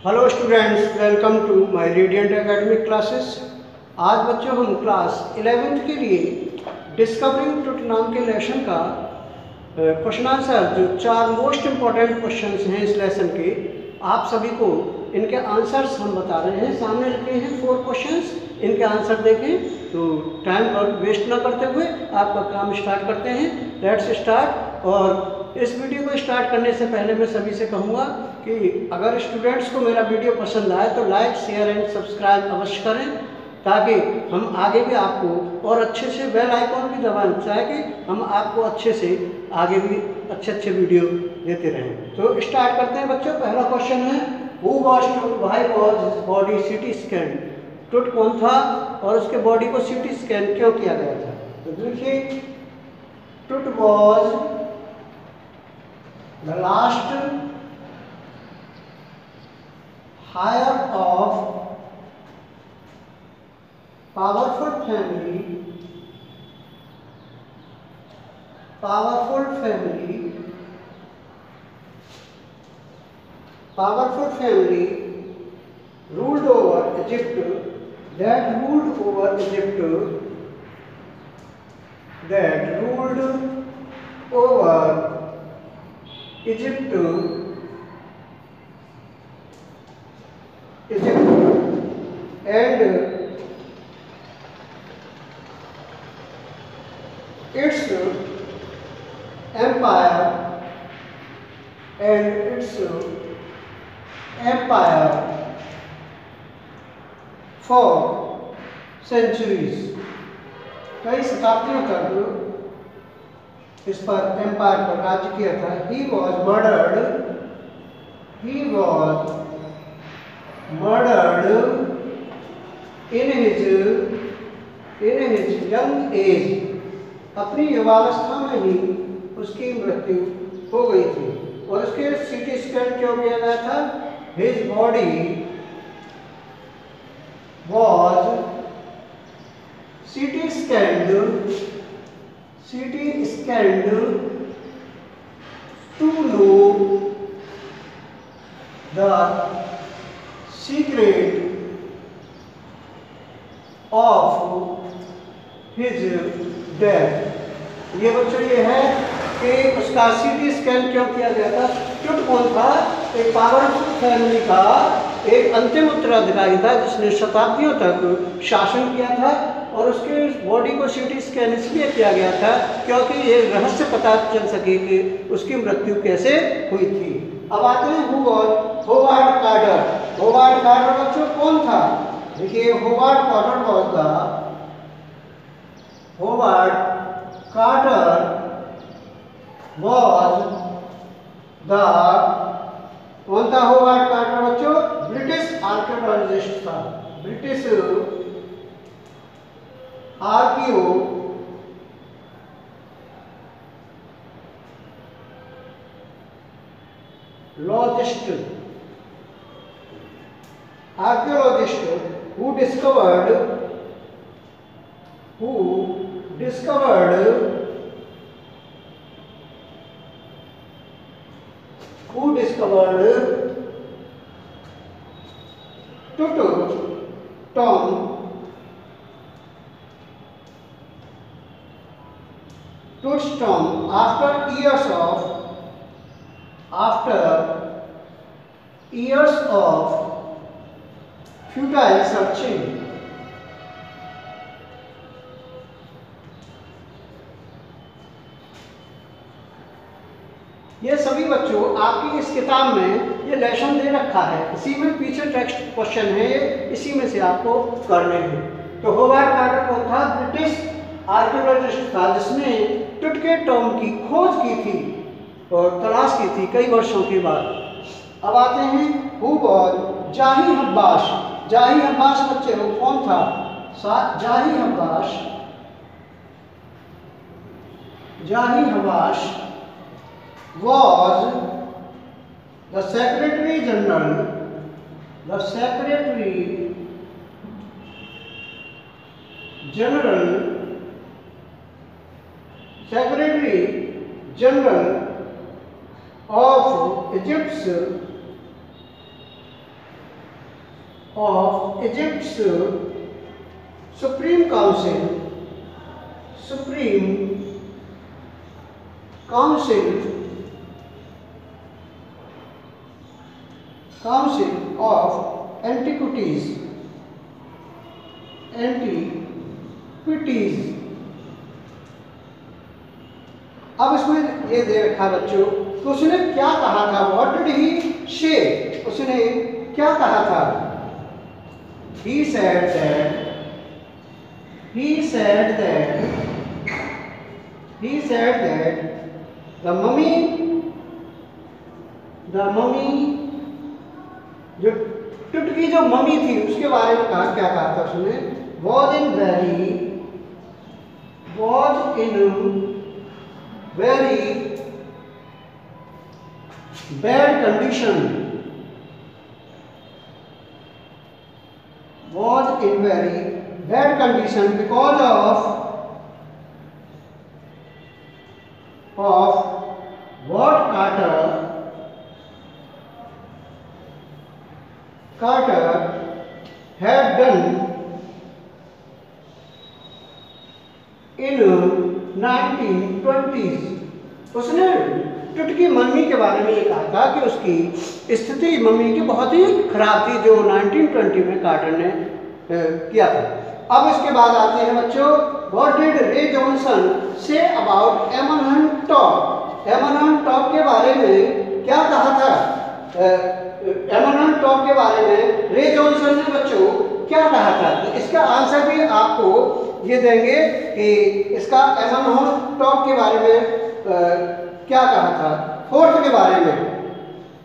Hello students, welcome to my radiant academic classes. आज बच्चों हम क्लास 11th के लिए डिस्कवरिंग ट्रुथ नाम के लेसन का क्वेश्चन आंसर, जो 4 मोस्ट इम्पॉर्टेंट क्वेश्चंस हैं इस लेसन के, आप सभी को इनके आंसर्स हम बता रहे हैं। सामने लिखे हैं 4 क्वेश्चंस, इनके आंसर देखें। तो टाइम पर वेस्ट ना करते हुए आपका काम स्टार्ट करते हैं। Let's start. और इस वीडियो को स्टार्ट करने से पहले मैं सभी से कहूँगा कि अगर स्टूडेंट्स को मेरा वीडियो पसंद आए तो लाइक, शेयर एंड सब्सक्राइब अवश्य करें, ताकि हम आगे भी आपको और अच्छे से बेल आइकॉन भी दबाएं, ताकि हम आपको अच्छे से आगे भी अच्छे वीडियो देते रहें। तो स्टार्ट करते हैं बच्चों। पहला क्वेश्चन है, हु वाज टूट why was his body CT scan. टूट कौन था और उसके बॉडी को सीटी स्कैन क्यों किया गया था? तो देखिए, टूट was the last heir of powerful family ruled over Egypt, that ruled over Egypt and its empire for centuries। कई शताब्दियों तक इस पर एम्पायर पर राज्य किया था। He was murdered in his young age। अपनी युवावस्था में ही उसकी मृत्यु हो गई थी। और उसके सीटी स्कैन क्यों किया गया था? His body was CT scanned to know the secret of his death। ये बच्चों ये है कि उसका सीटी स्कैन क्यों किया गया था। टूट कौन था? एक पावरफुल फैमिली का एक अंतिम उत्तराधिकारी था, जिसने शताब्दियों तक शासन किया था। और उसके बॉडी को सीटी स्कैन इसलिए किया गया था क्योंकि ये रहस्य पता चल सके कि उसकी मृत्यु कैसे हुई थी। अब आते हैं होवार्ड कार्टर। होवार्ड कार्टर बच्चों कौन था? देखिए, होवार्ड कार्टर was the कौन था? होवार्ड कार्टर बच्चों ब्रिटिश आर्कियोलॉजिस्ट था। British archaeologist who discovered Tut's tomb after years of futile searching। ये सभी बच्चों आपकी इस किताब में ये लेसन दे रखा है, इसी में पीछे टेक्स्ट क्वेश्चन है, ये इसी में से आपको करने हैं। तो होवार्ड कार्टर कौन था? ब्रिटिश आर्कियोलॉजिस्ट था, जिसने टूट के टॉम की खोज की थी और तलाश की थी कई वर्षों के बाद। अब आते हैं हु वाज जाही हब्बाश। जाही हब्बाश बच्चे वो कौन था? जाही हब्बाश was the Secretary General of Egypt's of Egypt's Supreme Council of Antiquities अब इसमें ये दे रखा बच्चों, तो उसने क्या कहा था? व्हाट डिड ही से? उसने क्या कहा था? He said that the mummy जो टुटकी जो मम्मी थी उसके बारे में कहा, क्या कहा था उसने? was in very bad condition, because of what Carter had done in 1920s. उसने टुटकी मम्मी के बारे में ये कहा था कि उसकी स्थिति मम्मी की बहुत ही खराब थी, जो 1920 में कार्टर ने किया था। अब इसके बाद आते हैं बच्चों, what did Ray Johnson say about एमनहम टॉप? एमनहम टॉप के बारे में क्या कहा था? एमनहम टॉप के बारे में रे जॉनसन ने बच्चों क्या कहा था? इसका आंसर भी आपको ये देंगे कि इसका एमनहम टॉप के बारे में क्या कहा था, फोर्थ के बारे में।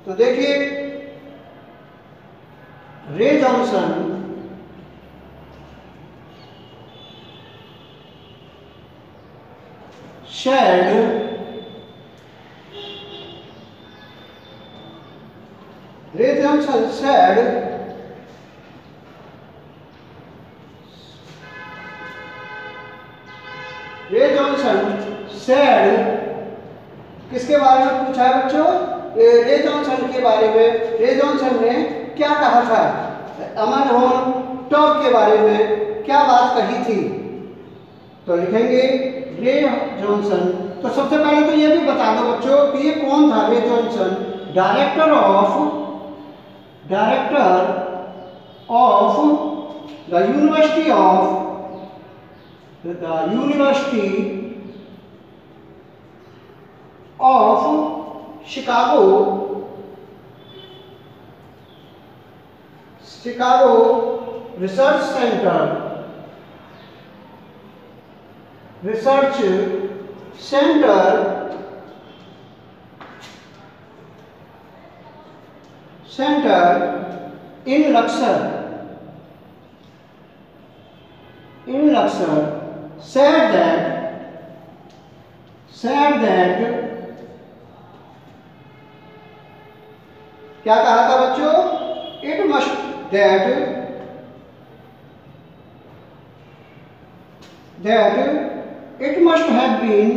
तो देखिए, रे Johnson said Ray Johnson said किसके बारे में पूछा है बच्चों? रे जॉनसन के बारे में। रे जॉनसन ने क्या कहा था? एमनहम टॉप के बारे में क्या बात कही थी? तो लिखेंगे रे जॉनसन। तो सबसे पहले तो ये भी बता दो बच्चों कि ये कौन था? रे Johnson director of the university of Chicago research centre in Luxor said that क्या कहा था बच्चों? it must have been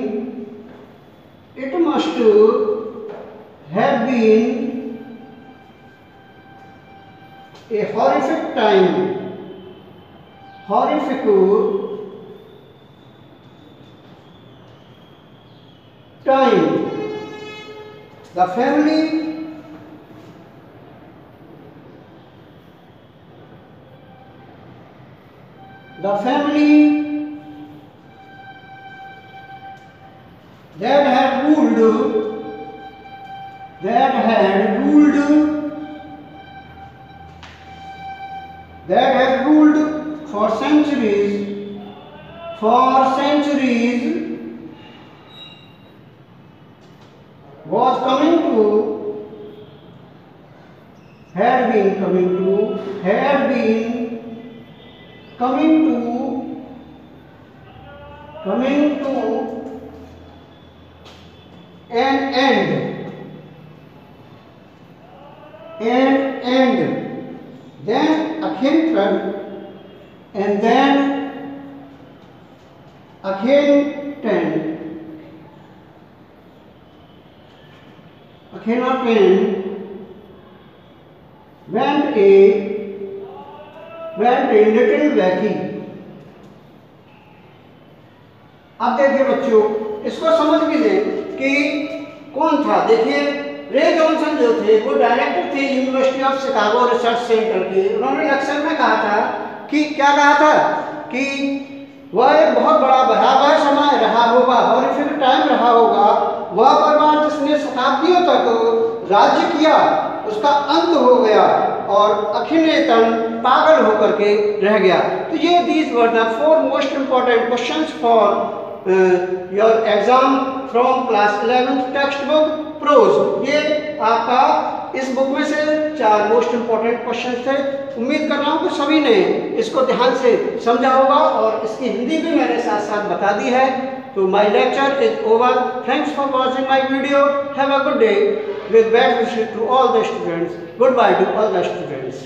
a horrific time the family that had ruled for centuries had been coming to an end. Then Akhenaten went went a little wacky। अब देखिए बच्चों, इसको समझ भी लें कि कौन था। देखिए रे जॉनसन जो थे वो डायरेक्टर थे university of Chicago research centre के। उन्होंने लेक्चर में कहा था कि क्या कहा था कि वह एक बहुत बड़ा भयावह समय रहा होगा, हॉरिफिक टाइम रहा होगा। वह परिवार जिसने शताब्दियों तक राज्य किया उसका अंत हो गया और अखिलेतन पागल होकर के रह गया। तो ये these were the 4 most important questions for your exam from class 11th textbook prose. ये आपका इस बुक में से 4 मोस्ट इंपॉर्टेंट क्वेश्चन थे। उम्मीद कर रहा हूँ कि सभी ने इसको ध्यान से समझा होगा और इसकी हिंदी भी मैंने साथ साथ बता दी है। तो my lecture is over. Thanks for watching my video. Have a good day with best wishes to all the students. Goodbye to all the students.